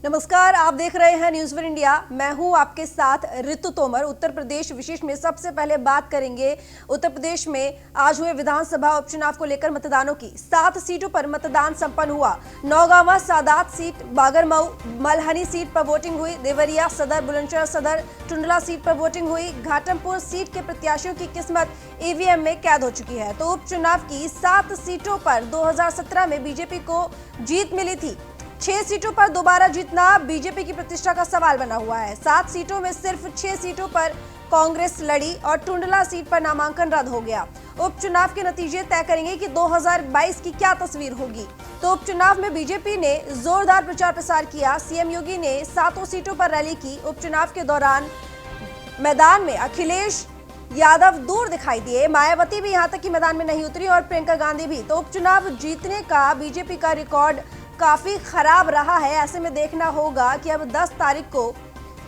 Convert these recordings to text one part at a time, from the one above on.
नमस्कार, आप देख रहे हैं न्यूज़ वन इंडिया। मैं हूं आपके साथ ऋतु तोमर। उत्तर प्रदेश विशेष में सबसे पहले बात करेंगे उत्तर प्रदेश में आज हुए विधानसभा उपचुनाव को लेकर मतदानों की। 7 सीटों पर मतदान संपन्न हुआ। नौगांवा सादात सीट, बागरमऊ मलहनी सीट पर वोटिंग हुई। देवरिया सदर, बुलंदशहर सदर, टुंडला सीट पर वोटिंग हुई। घाटमपुर सीट के प्रत्याशियों की किस्मत ईवीएम में कैद हो चुकी है। तो उपचुनाव की 7 सीटों पर 2017 में बीजेपी को जीत मिली थी। 6 सीटों पर दोबारा जीतना बीजेपी की प्रतिष्ठा का सवाल बना हुआ है। 7 सीटों में सिर्फ 6 सीटों पर कांग्रेस लड़ी और टुंडला सीट पर नामांकन रद्द हो गया। उपचुनाव के नतीजे तय करेंगे कि 2022 की क्या तस्वीर होगी। तो उपचुनाव में बीजेपी ने जोरदार प्रचार प्रसार किया। सीएम योगी ने 7 सीटों पर रैली की। उपचुनाव के दौरान मैदान में अखिलेश यादव दूर दिखाई दिए। मायावती भी यहां तक कि मैदान में नहीं उतरी और प्रियंका गांधी भी। तो उपचुनाव जीतने का बीजेपी का रिकॉर्ड काफी खराब रहा है। ऐसे में देखना होगा कि अब 10 तारीख को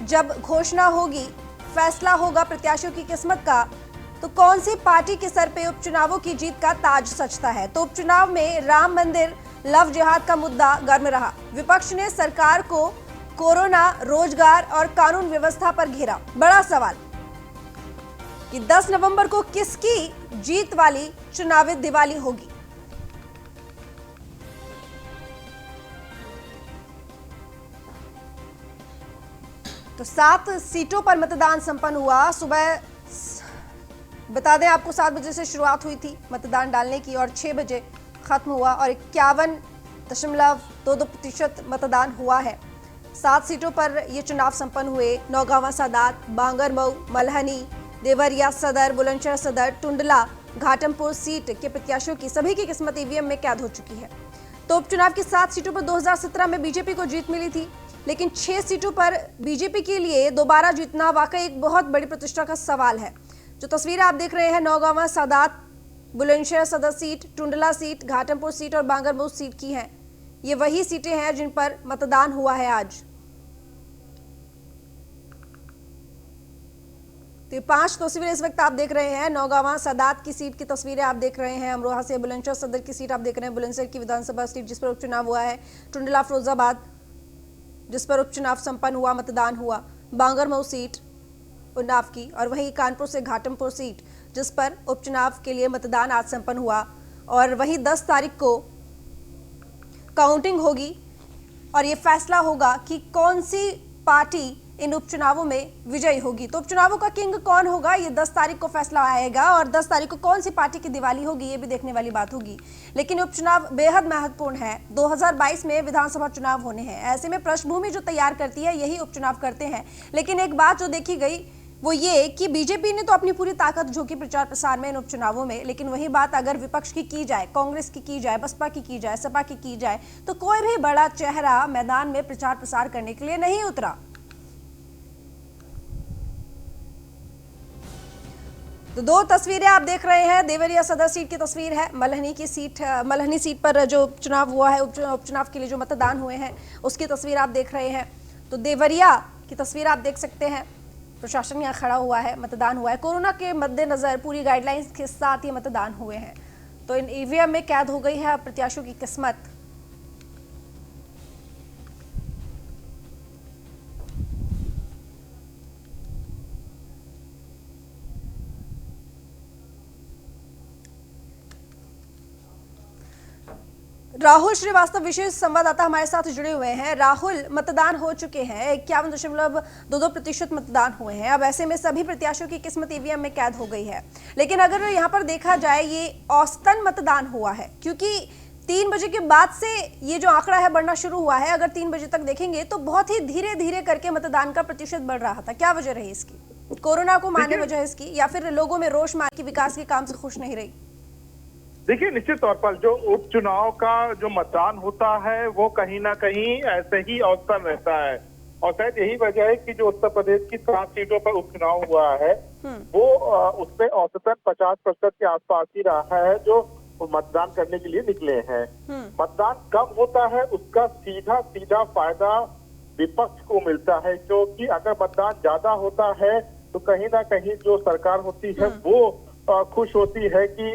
जब घोषणा होगी, फैसला होगा प्रत्याशियों की किस्मत का, तो कौन सी पार्टी के सर पे उपचुनावों की जीत का ताज सजता है। तो उपचुनाव में राम मंदिर, लव जिहाद का मुद्दा गर्म रहा। विपक्ष ने सरकार को कोरोना, रोजगार और कानून व्यवस्था पर घेरा। बड़ा सवाल कि 10 नवंबर को किसकी जीत वाली चुनावी दिवाली होगी। तो 7 सीटों पर मतदान संपन्न हुआ। सुबह बता दें आपको 7 बजे से शुरुआत हुई थी मतदान डालने की और 6 बजे खत्म हुआ और 51.22% मतदान हुआ है। 7 सीटों पर ये चुनाव संपन्न हुए। नौगांवा सादात, बांगरमऊ, मलहनी, देवरिया सदर, बुलंदशहर सदर, टुंडला, घाटमपुर सीट के प्रत्याशियों की सभी की किस्मत ईवीएम में कैद हो चुकी है। तो उपचुनाव की 7 सीटों पर 2017 में बीजेपी को जीत मिली थी, लेकिन 6 सीटों पर बीजेपी के लिए दोबारा जीतना वाकई एक बहुत बड़ी प्रतिष्ठा का सवाल है। जो तस्वीरें आप देख रहे हैं, नौगांवा सादात, बुलंदशहर सदर seat, Tundla seat, Ghatampur seat और बांगरमऊ सीट की हैं। ये वही सीटें हैं जिन पर मतदान हुआ है आज। तो 5 तस्वीरें इस वक्त आप देख रहे हैं। नौगांवा सादात की सीट की तस्वीरें आप देख रहे हैं। अमरोहा से बुलंदशहर सदर की सीट आप देख रहे हैं, बुलंदशहर की विधानसभा सीट जिस पर उपचुनाव हुआ है। टुंडला फिरोजाबाद जिस पर उपचुनाव संपन्न हुआ, मतदान हुआ। बांगरमऊ सीट उन्नाव की, और वहीं कानपुर से घाटमपुर सीट जिस पर उपचुनाव के लिए मतदान आज संपन्न हुआ। और वहीं 10 तारीख को काउंटिंग होगी और ये फैसला होगा कि कौन सी पार्टी इन उपचुनावों में विजयी होगी। तो उपचुनावों का किंग कौन होगा, ये 10 तारीख को फैसला आएगा और 10 तारीख को कौन सी पार्टी की दिवाली होगी, ये भी देखने वाली बात होगी। लेकिन उपचुनाव बेहद महत्वपूर्ण है। 2022 में विधानसभा चुनाव होने हैं। ऐसे में पृष्ठभूमि जो तैयार करती है यही उपचुनाव करते हैं। लेकिन एक बात जो देखी गई वो ये कि बीजेपी ने तो अपनी पूरी ताकत झोंकी प्रचार प्रसार में इन उपचुनावों में, लेकिन वही बात अगर विपक्ष की जाए, कांग्रेस की जाए, बसपा की जाए, सपा की जाए, तो कोई भी बड़ा चेहरा मैदान में प्रचार प्रसार करने के लिए नहीं उतरा। तो 2 तस्वीरें आप देख रहे हैं। देवरिया सदर सीट की तस्वीर है। मलहनी सीट पर जो चुनाव हुआ है, उपचुनाव के लिए जो मतदान हुए हैं उसकी तस्वीर आप देख रहे हैं। तो देवरिया की तस्वीर आप देख सकते हैं। प्रशासन यहाँ खड़ा हुआ है, मतदान हुआ है। कोरोना के मद्देनजर पूरी गाइडलाइंस के साथ ये मतदान हुए हैं। तो इन ईवीएम में कैद हो गई है प्रत्याशियों की किस्मत। राहुल श्रीवास्तव विशेष संवाददाता हमारे साथ जुड़े हुए हैं। राहुल, मतदान हो चुके हैं, 51.22% मतदान हुए हैं। अब ऐसे में सभी प्रत्याशियों की किस्मत ईवीएम में कैद हो गई है। लेकिन अगर यहाँ पर देखा जाए, ये औसतन मतदान हुआ है, क्योंकि 3 बजे के बाद से ये जो आंकड़ा है बढ़ना शुरू हुआ है। अगर 3 बजे तक देखेंगे तो बहुत ही धीरे धीरे करके मतदान का प्रतिशत बढ़ रहा था। क्या वजह रही इसकी? कोरोना को माने वजह इसकी, या फिर लोगों में रोष मान की विकास के काम से खुश नहीं रही? देखिए, निश्चित तौर पर जो उपचुनाव का जो मतदान होता है वो कहीं ना कहीं ऐसे ही औसतन रहता है। और शायद यही वजह है कि जो उत्तर प्रदेश की 7 सीटों पर उपचुनाव हुआ है वो उसमें औसतन 50% के आसपास ही रहा है जो मतदान करने के लिए निकले हैं। मतदान कम होता है उसका सीधा सीधा फायदा विपक्ष को मिलता है, क्योंकि अगर मतदान ज्यादा होता है तो कहीं ना कहीं जो सरकार होती है वो खुश होती है कि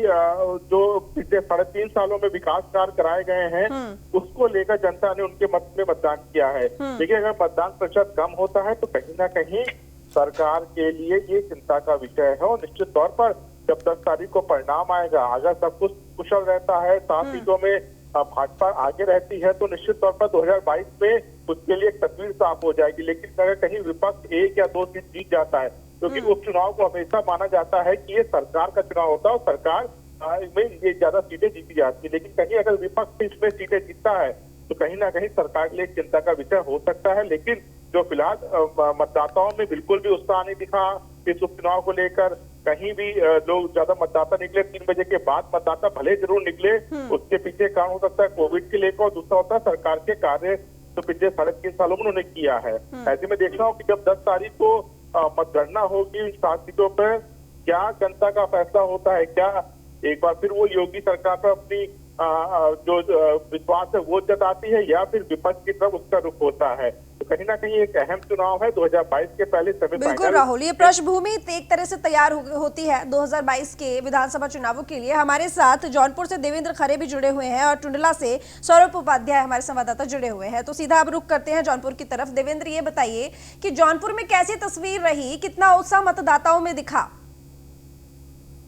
जो पिछले 3.5 सालों में विकास कार्य कराए गए हैं उसको लेकर जनता ने उनके मत में मतदान किया है। देखिए, अगर मतदान प्रतिशत कम होता है तो कहीं ना कहीं सरकार के लिए ये चिंता का विषय है। और निश्चित तौर पर जब 10 तारीख को परिणाम आएगा, अगर सब कुछ कुशल रहता है, 7 सीटों में भाजपा आगे रहती है, तो निश्चित तौर पर 2022 में उसके लिए एक तस्वीर साफ हो जाएगी। लेकिन अगर कहीं विपक्ष 1 या 2 सीट जीत जाता है, क्योंकि उपचुनाव को हमेशा माना जाता है कि ये सरकार का चुनाव होता है और सरकार में ये ज्यादा सीटें जीती जाती है, लेकिन कहीं अगर विपक्ष इसमें सीटें जीतता है तो कहीं ना कहीं सरकार के लिए एक चिंता का विषय हो सकता है। लेकिन जो फिलहाल मतदाताओं में बिल्कुल भी उत्साह नहीं दिखा इस उपचुनाव को लेकर। कहीं भी लोग ज्यादा मतदाता निकले, 3 बजे के बाद मतदाता भले जरूर निकले, उसके पीछे कारण हो सकता है कोविड के लेकर, और दूसरा होता है सरकार के कार्य तो पिछले 3.5 सालों में उन्होंने किया है। ऐसे में देख रहा हूँ कि जब 10 तारीख को मतगणना होगी इन 7 सीटों पर, क्या जनता का फैसला होता है, क्या एक बार फिर वो योगी सरकार पर अपनी जो विश्वास है वो जताती है, या फिर विपक्ष की तरफ उसका रुख होता है। तो कहीं ना कहीं एक अहम चुनाव है 2022 के पहले सेमीफाइनल। बिल्कुल राहुल, ये पृष्ठभूमि एक तरह से तैयार होती है 2022 के विधानसभा चुनावों के लिए। हमारे साथ जौनपुर से देवेंद्र खरे भी जुड़े हुए हैं और टुंडला से सौरभ उपाध्याय हमारे संवाददाता जुड़े हुए हैं। तो सीधा अब रुख करते हैं जौनपुर की तरफ। देवेंद्र, ये बताइए कि जौनपुर में कैसी तस्वीर रही, कितना उत्साह मतदाताओं में दिखा?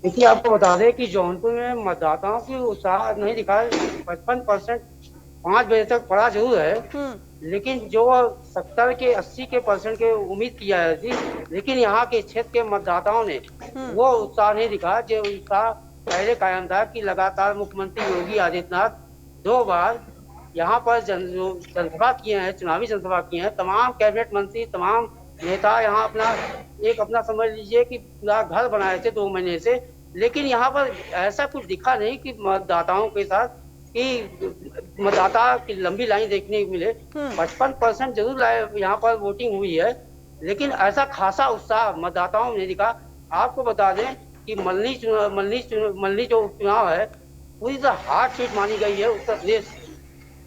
देखिए, आपको बता दें कि जौनपुर में मतदाताओं की उत्साह नहीं दिखा। 55% 5 बजे तक पड़ा जरूर है, लेकिन जो 70 के 80 के % के उम्मीद की जा रही थी, लेकिन यहाँ के क्षेत्र के मतदाताओं ने वो उत्साह नहीं दिखा जो उत्साह पहले कायम था कि लगातार मुख्यमंत्री योगी आदित्यनाथ 2 बार यहाँ पर जनसभा किए हैं, चुनावी जनसभा किए हैं। तमाम कैबिनेट मंत्री, तमाम नेता यहाँ अपना समझ लीजिए कि पूरा घर बनाए थे 2 महीने से, लेकिन यहाँ पर ऐसा कुछ दिखा नहीं कि मतदाताओं के साथ कि मतदाता की लंबी लाइन देखने को मिले। 55% जरूर यहाँ पर वोटिंग हुई है, लेकिन ऐसा खासा उत्साह मतदाताओं ने दिखा। आपको बता दें कि मल्ली जो उपचुनाव है पूरी तरह हार्ड सीट मानी गई है उत्तर प्रदेश।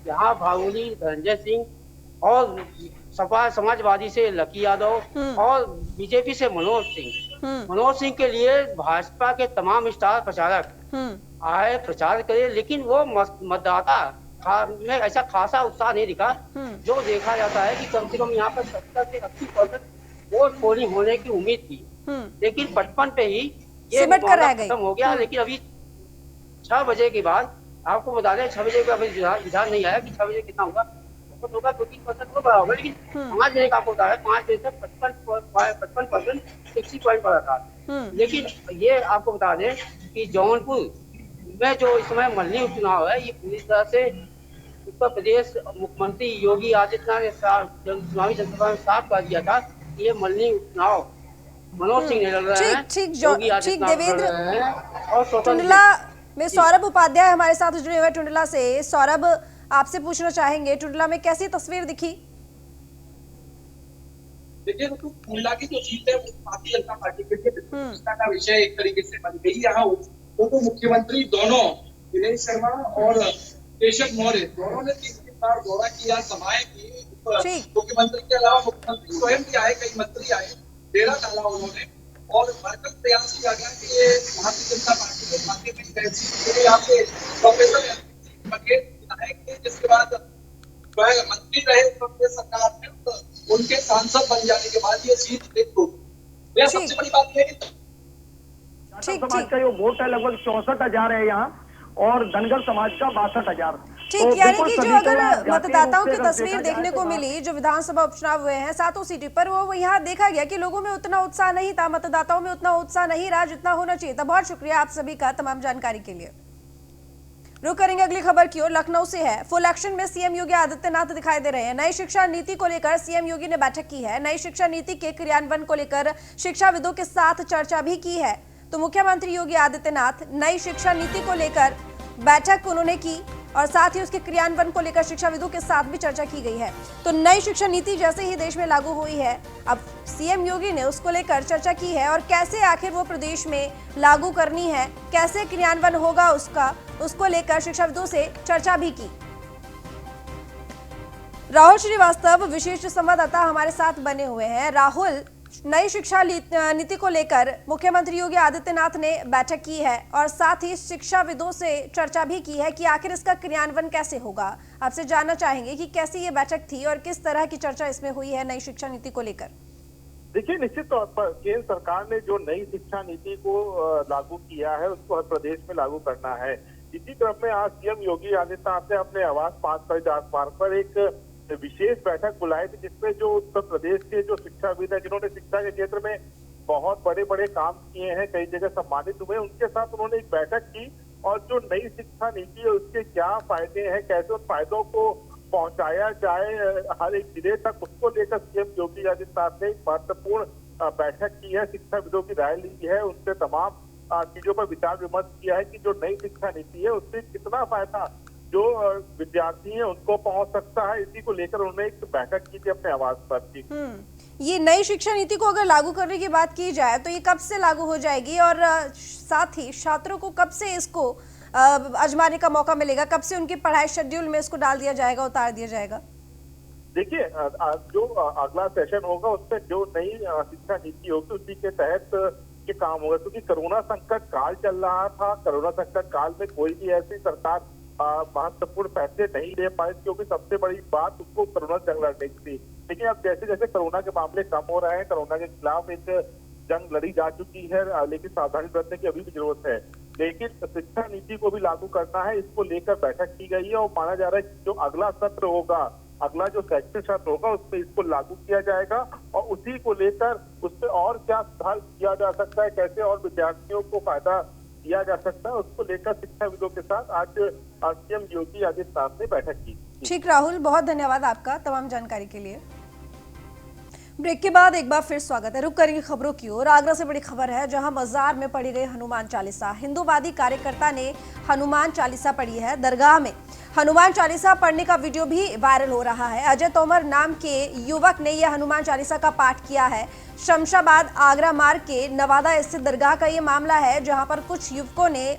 यहाँ भागोली धनंजय सिंह और सपा समाजवादी से लकी यादव और बीजेपी से मनोज सिंह के लिए भाजपा के तमाम स्टार प्रचारक आए प्रचार करे, लेकिन वो मतदाता में ऐसा खासा उत्साह नहीं दिखा जो देखा जाता है कि कम से कम यहाँ पर 70 से 80% वोट पोलिंग होने की उम्मीद थी, लेकिन 55 पे ही ये खत्म हो गया। लेकिन अभी 6 बजे के बाद आपको बता दें, 6 बजे का अभी विधान नहीं आया कि 6 बजे कितना होगा, होगा 2-3% को बड़ा होगा, लेकिन 5 बजे का आपको बता रहा है 5 बजे तक 55% 60 पॉइंट पर था। लेकिन ये आपको बता दें कि जौनपुर में जो इस समय मल्ली उपचुनाव है, ये पूरी तरह से उत्तर प्रदेश मुख्यमंत्री योगी आदित्यनाथ ने चुनावी जनसभा में साफ कर दिया था कि ये मल्ली उपचुनाव मनोज सिंह ने लड़ रहे हैं, योगी आदित्यनाथ लड़ रहे हैं। और टुंडला में सौरभ उपाध्याय हमारे साथ जुड़े हुए टुंडला से। सौरभ, आपसे पूछना चाहेंगे टुंडला में कैसी तस्वीर दिखी? देखिए, तो टुंडला की जो सीट है वो भारतीय जनता पार्टी के लिए चिंता का विषय एक तरीके से बन गई। यहाँ उप मुख्यमंत्री दोनों दिनेश शर्मा और केशव मौर्य दोनों ने 3 बार दौरा किया, सभाएं की। मुख्यमंत्री के अलावा मुख्यमंत्री स्वयं भी आए, कई मंत्री आए, डेरा डाला उन्होंने और भरपूर प्रयास किया गया कि ये भारतीय जनता पार्टी के खाते में कैसी यहाँ पे प्रोफेसर बघेल जिसके बाद मंत्री रहे सरकार में, तो उनके सांसद बन जाने के बाद ये सीट देखो। यह सबसे बड़ी बात है कि समाज का जो वोट है लगभग 64,000 है यहाँ, और धनगर समाज का 62,000। ठीक, यानी कि जो अगर मतदाताओं की तस्वीर देखने को मिली जो विधानसभा उपचुनाव हुए हैं 7 सीटों पर, वो यहाँ देखा गया कि लोगों में उतना उत्साह नहीं था, मतदाताओं में उतना उत्साह नहीं रहा जितना होना चाहिए था। बहुत शुक्रिया आप सभी का तमाम जानकारी के लिए। रुक करेंगे अगली खबर की ओर। लखनऊ से है। फुल एक्शन में सीएम योगी आदित्यनाथ दिखाई दे रहे हैं। नई शिक्षा नीति को लेकर सीएम योगी ने बैठक की है। नई शिक्षा नीति के क्रियान्वयन को लेकर शिक्षाविदों के साथ चर्चा भी की है। तो मुख्यमंत्री योगी आदित्यनाथ नई शिक्षा नीति को लेकर बैठक उन्होंने की और साथ ही उसके क्रियान्वयन को लेकर शिक्षाविदों के साथ भी चर्चा की गई है। तो नई शिक्षा नीति जैसे ही देश में लागू हुई है, अब सीएम योगी ने उसको लेकर चर्चा की है और कैसे आखिर वो प्रदेश में लागू करनी है, कैसे क्रियान्वयन होगा उसको लेकर शिक्षाविदों से चर्चा भी की। राहुल श्रीवास्तव विशेष संवाददाता हमारे साथ बने हुए हैं। राहुल, नई शिक्षा नीति को लेकर मुख्यमंत्री योगी आदित्यनाथ ने बैठक की है और साथ ही शिक्षाविदों से चर्चा भी की है कि आखिर इसका क्रियान्वयन कैसे होगा। आपसे जानना चाहेंगे कि कैसी ये बैठक थी और किस तरह की चर्चा इसमें हुई है नई शिक्षा नीति को लेकर। देखिए, निश्चित तौर पर केंद्र सरकार ने जो नई शिक्षा नीति को लागू किया है उसको हर प्रदेश में लागू करना है। इसी क्रम में आज सीएम योगी आदित्यनाथ ने अपने आवास 5 मार्ग पर एक विशेष बैठक बुलाई थी, जिसमें जो उत्तर प्रदेश के जो शिक्षाविद हैं जिन्होंने शिक्षा के क्षेत्र में बहुत बड़े बड़े काम किए हैं, कई जगह सम्मानित हुए, उनके साथ उन्होंने एक बैठक की और जो नई शिक्षा नीति है उसके क्या फायदे हैं, कैसे उन फायदों को पहुंचाया जाए हर एक जिले तक, उसको लेकर सीएम योगी आदित्यनाथ ने एक महत्वपूर्ण बैठक की है। शिक्षाविदों की राय ली है, उनसे तमाम चीजों पर विचार विमर्श किया है कि जो नई शिक्षा नीति है उससे कितना फायदा जो विद्यार्थी हैं उनको पहुंच सकता है। इसी को लेकर उन्होंने एक बैठक की थी अपने आवास पर। ये नई शिक्षा नीति को अगर लागू करने की बात की जाए तो ये कब से लागू हो जाएगी और साथ ही छात्रों को कब से इसको आजमाने का मौका मिलेगा, कब से उनकी पढ़ाई शेड्यूल में इसको डाल दिया जाएगा, उतार दिया जाएगा? देखिए, जो अगला सेशन होगा उसमें जो नई शिक्षा नीति होगी उसी के तहत ये काम होगा, क्योंकि कोरोना संकट काल चल रहा था। कोरोना संकट काल में कोई भी ऐसी सरकार महत्वपूर्ण फैसले नहीं ले पाए, क्योंकि सबसे बड़ी बात उसको कोरोना जंग लड़ने की थी। लेकिन अब जैसे जैसे कोरोना के मामले कम हो रहे हैं, कोरोना के खिलाफ एक जंग लड़ी जा चुकी है, लेकिन सावधानी बरतने की अभी भी जरूरत है। लेकिन शिक्षा नीति को भी लागू करना है, इसको लेकर बैठक की गई है और माना जा रहा है कि जो अगला सत्र होगा, अगला जो शैक्षणिक सत्र होगा उसमें इसको लागू किया जाएगा और उसी को लेकर उससे और क्या सुधार किया जा सकता है, कैसे और विद्यार्थियों को फायदा दिया जा सकता है, उसको लेकर शिक्षाविदों के साथ आज सीएम योगी आदित्यनाथ ने बैठक की। ठीक राहुल, बहुत धन्यवाद आपका तमाम जानकारी के लिए। ब्रेक के बाद एक बार फिर स्वागत है। रुक करेंगे खबरों की ओर। आगरा से बड़ी खबर है, जहां मजार में पढ़ी गई हनुमान चालीसा। हिंदूवादी कार्यकर्ता ने हनुमान चालीसा पढ़ी है। दरगाह में हनुमान चालीसा पढ़ने का वीडियो भी वायरल हो रहा है। अजय तोमर नाम के युवक ने यह हनुमान चालीसा का पाठ किया है। शमशाबाद आगरा मार्ग के नवादा स्थित दरगाह का ये मामला है, जहां पर कुछ युवकों ने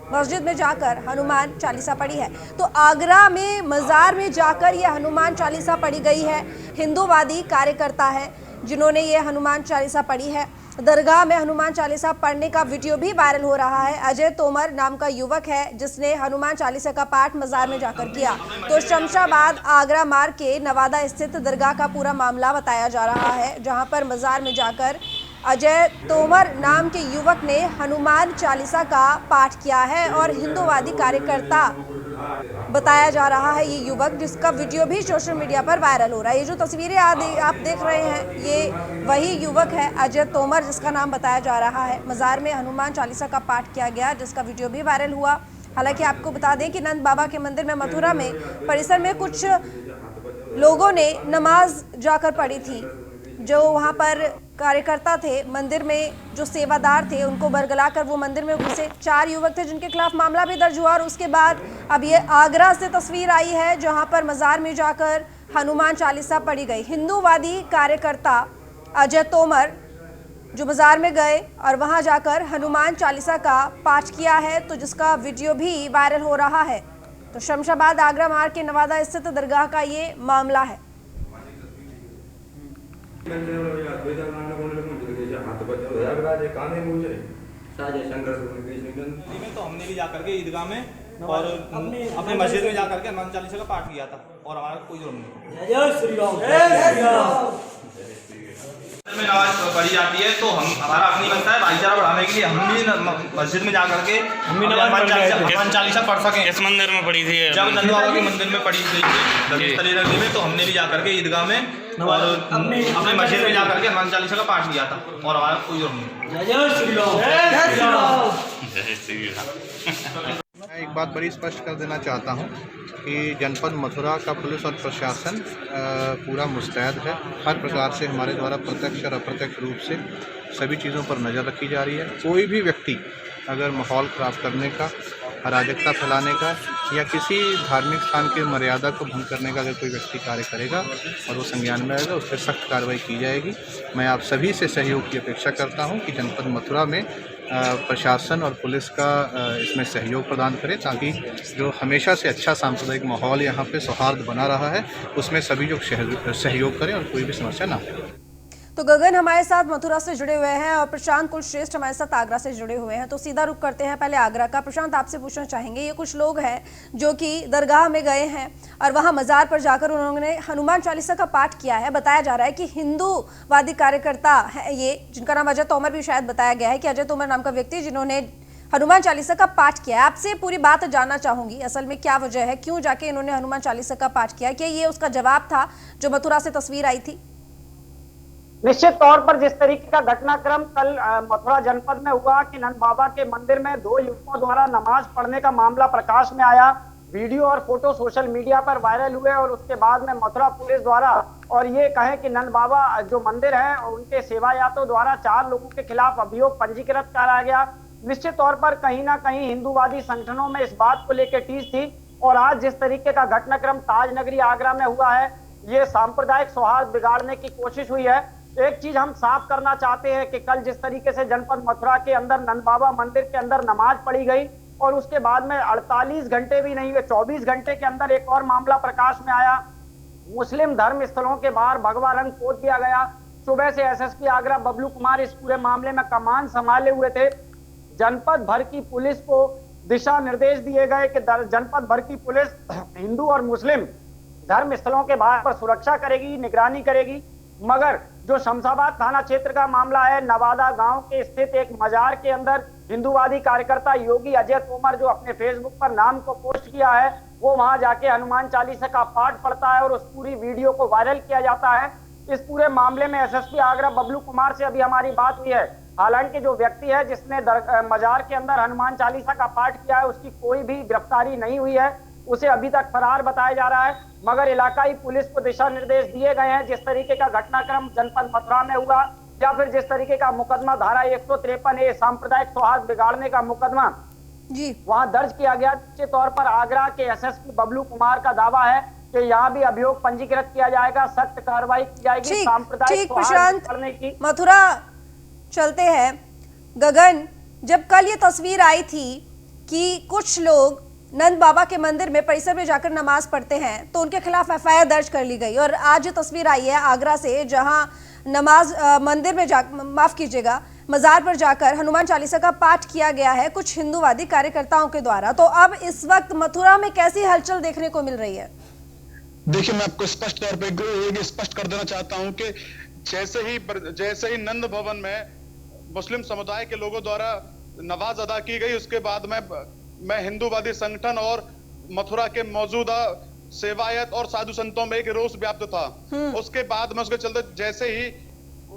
मस्जिद में जाकर हनुमान चालीसा पढ़ी है। तो आगरा में मजार में जाकर यह हनुमान चालीसा पढ़ी गई है। हिंदूवादी कार्यकर्ता है जिन्होंने ये हनुमान चालीसा पढ़ी है। दरगाह में हनुमान चालीसा पढ़ने का वीडियो भी वायरल हो रहा है। अजय तोमर नाम का युवक है जिसने हनुमान चालीसा का पाठ मजार में जाकर किया। तो शमशाबाद आगरा मार्ग के नवादा स्थित दरगाह का पूरा मामला बताया जा रहा है, जहां पर मजार में जाकर अजय तोमर नाम के युवक ने हनुमान चालीसा का पाठ किया है और हिंदूवादी कार्यकर्ता बताया जा रहा है ये युवक, जिसका वीडियो भी सोशल मीडिया पर वायरल हो रहा है। ये जो तस्वीरें आप देख रहे हैं, ये वही युवक है अजय तोमर, जिसका नाम बताया जा रहा है। मजार में हनुमान चालीसा का पाठ किया गया, जिसका वीडियो भी वायरल हुआ। हालांकि आपको बता दें कि नंद बाबा के मंदिर में मथुरा में परिसर में कुछ लोगों ने नमाज जाकर पढ़ी थी। जो वहाँ पर कार्यकर्ता थे, मंदिर में जो सेवादार थे, उनको बरगलाकर वो मंदिर में घुसे। 4 युवक थे जिनके खिलाफ मामला भी दर्ज हुआ और उसके बाद अब ये आगरा से तस्वीर आई है, जहाँ पर मजार में जाकर हनुमान चालीसा पढ़ी गई। हिंदूवादी कार्यकर्ता अजय तोमर जो बाजार में गए और वहां जाकर हनुमान चालीसा का पाठ किया है, तो जिसका वीडियो भी वायरल हो रहा है। तो शमशाबाद आगरा मार्ग के नवादा स्थित दरगाह का ये मामला है। तो हमने भी जाकर के ईदगाह में और अपने मस्जिद में जाकर के हनुमान चालीसा का पाठ किया था और हमारा कोई जुर्म नहीं। जय श्री राम, जय श्री राम। में नमाज पढ़ी जाती है तो हमारा अपनी बनता है भाईचारा बढ़ाने के लिए हम भी मस्जिद में जाकर के हनुमान चालीसा पढ़ सकें। इस मंदिर में पढ़ी थी जब नंद बाबा के मंदिर में पढ़ी गई थी दरगाह नगरी में, तो हमने भी जाकर के ईदगाह में और अपने मस्जिद में जाकर के हनुमान चालीसा का पाठ किया था और हमारा कोई जुर्म नहीं। जय श्री राम, जय श्री राम, जय श्री राम। मैं एक बात बड़ी स्पष्ट कर देना चाहता हूं कि जनपद मथुरा का पुलिस और प्रशासन पूरा मुस्तैद है। हर प्रकार से हमारे द्वारा प्रत्यक्ष और अप्रत्यक्ष रूप से सभी चीज़ों पर नज़र रखी जा रही है। कोई भी व्यक्ति अगर माहौल ख़राब करने का, अराजकता फैलाने का या किसी धार्मिक स्थान की मर्यादा को भंग करने का अगर कोई व्यक्ति कार्य करेगा और वो संज्ञान में आएगा, उस पर सख्त कार्रवाई की जाएगी। मैं आप सभी से सहयोग की अपेक्षा करता हूं कि जनपद मथुरा में प्रशासन और पुलिस का इसमें सहयोग प्रदान करें, ताकि जो हमेशा से अच्छा सांप्रदायिक माहौल यहाँ पे सौहार्द बना रहा है, उसमें सभी लोग सहयोग करें और कोई भी समस्या ना हो। तो गगन हमारे साथ मथुरा से जुड़े हुए हैं और प्रशांत कुलश्रेष्ठ हमारे साथ आगरा से जुड़े हुए हैं। तो सीधा रुख करते हैं पहले आगरा का। प्रशांत, आपसे पूछना चाहेंगे, ये कुछ लोग हैं जो कि दरगाह में गए हैं और वहां मजार पर जाकर उन्होंने हनुमान चालीसा का पाठ किया है। बताया जा रहा है कि हिंदूवादी कार्यकर्ता है ये, जिनका नाम अजय तोमर भी शायद बताया गया है कि अजय तोमर नाम का व्यक्ति जिन्होंने हनुमान चालीसा का पाठ किया है। आपसे पूरी बात जानना चाहूंगी, असल में क्या वजह है, क्यों जाके इन्होंने हनुमान चालीसा का पाठ किया? क्या ये उसका जवाब था जो मथुरा से तस्वीर आई थी? निश्चित तौर पर जिस तरीके का घटनाक्रम कल मथुरा जनपद में हुआ कि नंद बाबा के मंदिर में 2 युवकों द्वारा नमाज पढ़ने का मामला प्रकाश में आया, वीडियो और फोटो सोशल मीडिया पर वायरल हुए और उसके बाद में मथुरा पुलिस द्वारा और ये कहें कि नंद बाबा जो मंदिर है उनके सेवायातों द्वारा 4 लोगों के खिलाफ अभियोग पंजीकृत कराया गया। निश्चित तौर पर कहीं ना कहीं हिंदूवादी संगठनों में इस बात को लेकर टीस थी और आज जिस तरीके का घटनाक्रम ताज नगरी आगरा में हुआ है, ये सांप्रदायिक सौहार्द बिगाड़ने की कोशिश हुई है। एक चीज हम साफ करना चाहते हैं कि कल जिस तरीके से जनपद मथुरा के अंदर नंद बाबा मंदिर के अंदर नमाज पढ़ी गई और उसके बाद में 48 घंटे भी नहीं हुए, 24 घंटे के अंदर एक और मामला प्रकाश में आया। मुस्लिम धर्म स्थलों के बाहर भगवा रंग पोत दिया गया। सुबह से एसएसपी आगरा बबलू कुमार इस पूरे मामले में कमान संभाले हुए थे। जनपद भर की पुलिस को दिशा निर्देश दिए गए कि जनपद भर की पुलिस हिंदू और मुस्लिम धर्म स्थलों के बाहर पर सुरक्षा करेगी, निगरानी करेगी। मगर जो शमशाबाद थाना क्षेत्र का मामला है, नवादा गांव के स्थित एक मजार के अंदर हिंदूवादी कार्यकर्ता योगी अजय तोमर जो अपने फेसबुक पर नाम को पोस्ट किया है, वो वहां जाके हनुमान चालीसा का पाठ पढ़ता है और उस पूरी वीडियो को वायरल किया जाता है। इस पूरे मामले में एसएसपी आगरा बबलू कुमार से अभी हमारी बात हुई है। हालांकि जो व्यक्ति है जिसने मजार के अंदर हनुमान चालीसा का पाठ किया है उसकी कोई भी गिरफ्तारी नहीं हुई है, उसे अभी तक फरार बताया जा रहा है। मगर इलाकाई पुलिस को दिशा निर्देश दिए गए हैं जिस तरीके का घटनाक्रम जनपद मथुरा में हुआ या फिर जिस तरीके का मुकदमा धारा 153 सांप्रदायिक सौहार्द बिगाड़ने का मुकदमा जी वहां दर्ज किया गया। निश्चित तौर पर आगरा के एसएसपी बबलू कुमार का दावा है कि यहाँ भी अभियोग पंजीकृत किया जाएगा, सख्त कार्रवाई की जाएगी। सांप्रदायिक सौहार्द बिगाड़ने की मथुरा चलते हैं। गगन, जब कल ये तस्वीर आई थी कि कुछ लोग नंद बाबा के मंदिर में परिसर में जाकर नमाज पढ़ते हैं तो उनके खिलाफ एफआईआर दर्ज कर ली गई और आज ये तस्वीर आई है आगरा से जहां नमाज मंदिर में माफ कीजिएगा मजार पर जाकर हनुमान चालीसा का पाठ किया गया है कुछ हिंदूवादी कार्यकर्ताओं के द्वारा। तो अब इस वक्त मथुरा में कैसी हलचल देखने को मिल रही है? देखिए, मैं आपको स्पष्ट तौर पे स्पष्ट कर देना चाहता हूं कि जैसे ही नंद भवन में मुस्लिम समुदाय के लोगों द्वारा नमाज अदा की गई, उसके बाद मैं हिंदूवादी संगठन और मथुरा के मौजूदा सेवायत और साधु संतों में एक रोष व्याप्त था। उसके बाद में उसके चलते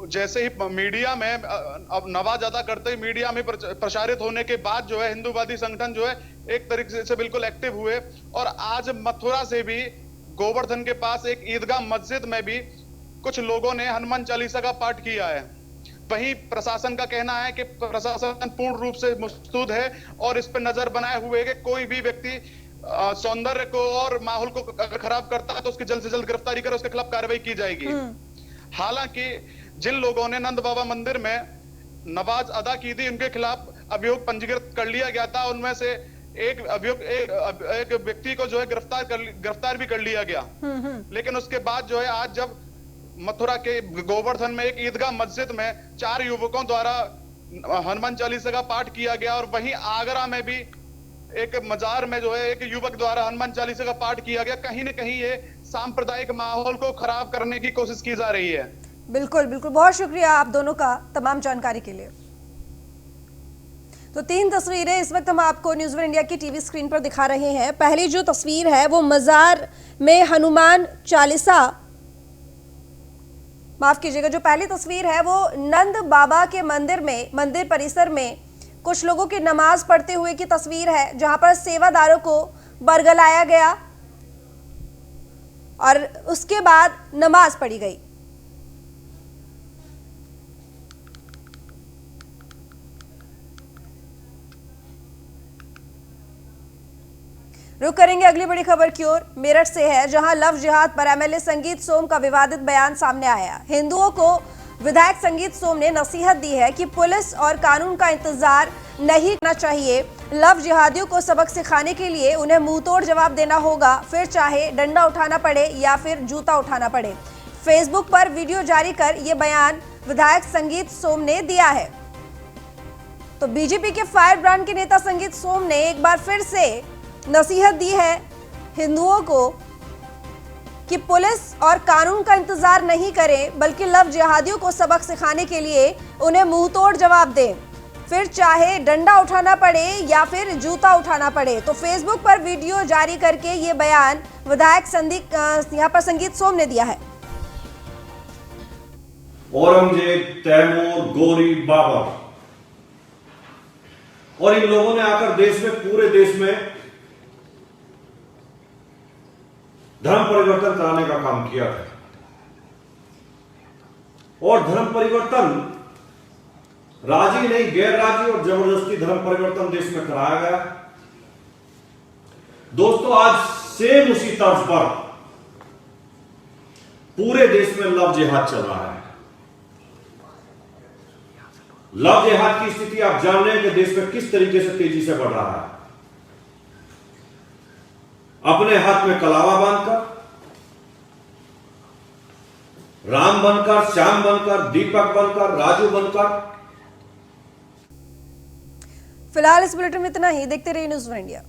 जैसे ही मीडिया में अब नमाज अदा करते ही मीडिया में प्रसारित होने के बाद जो है हिंदूवादी संगठन जो है एक तरीके से बिल्कुल एक्टिव हुए और आज मथुरा से भी गोवर्धन के पास एक ईदगाह मस्जिद में भी कुछ लोगों ने हनुमान चालीसा का पाठ किया है। वहीं प्रशासन का कहना है कि प्रशासन पूर्ण रूप से मुस्तैद है और इस पर नजर बनाए हुए कि कोई भी व्यक्ति सौंदर्य को और माहौल को खराब करता है तो उसकी जल्द से जल्द गिरफ्तारी कर उसके खिलाफ कार्रवाई की जाएगी। हालांकि जिन लोगों ने नंद बाबा मंदिर में नमाज अदा की थी उनके खिलाफ अभियोग पंजीकृत कर लिया गया था। उनमें से एक व्यक्ति को जो है गिरफ्तार भी कर लिया गया। लेकिन उसके बाद जो है आज जब मथुरा के गोवर्धन में एक ईदगाह मस्जिद में 4 युवकों द्वारा हनुमान चालीसा का पाठ किया गया और वहीं आगरा में भी एक मजार में जो है एक युवक द्वारा हनुमान चालीसा का पाठ किया गया। कहीं न कहीं ये सांप्रदायिक माहौल को खराब करने की कोशिश की जा रही है। बिल्कुल बिल्कुल, बहुत शुक्रिया आप दोनों का तमाम जानकारी के लिए। तो 3 तस्वीरें इस वक्त हम आपको न्यूज़ वन इंडिया की टीवी स्क्रीन पर दिखा रहे हैं। पहली जो तस्वीर है वो मजार में हनुमान चालीसा, माफ कीजिएगा, जो पहली तस्वीर है वो नंद बाबा के मंदिर परिसर में कुछ लोगों की नमाज पढ़ते हुए की तस्वीर है जहां पर सेवादारों को बरगलाया गया और उसके बाद नमाज पढ़ी गई। रुक करेंगे अगली बड़ी खबर की ओर। मेरठ से है जहां लव जिहाद पर एमएलए संगीत सोम का विवादित बयान सामने आया। हिंदुओं को विधायक संगीत सोम ने नसीहत दी है कि पुलिस और कानून का इंतजार नहीं करना चाहिए। लव जिहादियों को सबक सिखाने के लिए उन्हें मुंहतोड़ जवाब देना होगा, फिर चाहे डंडा उठाना पड़े या फिर जूता उठाना पड़े। फेसबुक पर वीडियो जारी कर ये बयान विधायक संगीत सोम ने दिया है। तो बीजेपी के फायर ब्रांड के नेता संगीत सोम ने एक बार फिर से नसीहत दी है हिंदुओं को कि पुलिस और कानून का इंतजार नहीं करें, बल्कि लव जिहादियों को सबक सिखाने के लिए उन्हें मुंहतोड़ जवाब दें, फिर चाहे डंडा उठाना पड़े या फिर जूता उठाना पड़े। तो फेसबुक पर वीडियो जारी करके ये बयान विधायक यहाँ पर संगीत सोम ने दिया है। औरंगजेब, तैमूर, गोरी, बाबर और इन लोगों ने आकर देश में, पूरे देश में धर्म परिवर्तन कराने का काम किया है। और धर्म परिवर्तन राजी नहीं, गैर राजी और जबरदस्ती धर्म परिवर्तन देश में कराया गया। दोस्तों, आज सेम उसी तर्ज पर पूरे देश में लव जिहाद चल रहा है। लव जिहाद की स्थिति आप जान रहे हैं कि देश में किस तरीके से तेजी से बढ़ रहा है। अपने हाथ में कलावा बांधकर, राम बनकर, श्याम बनकर, दीपक बनकर, राजू बनकर। फिलहाल इस बुलेटिन में इतना ही। देखते रहिए न्यूज़ 1 इंडिया।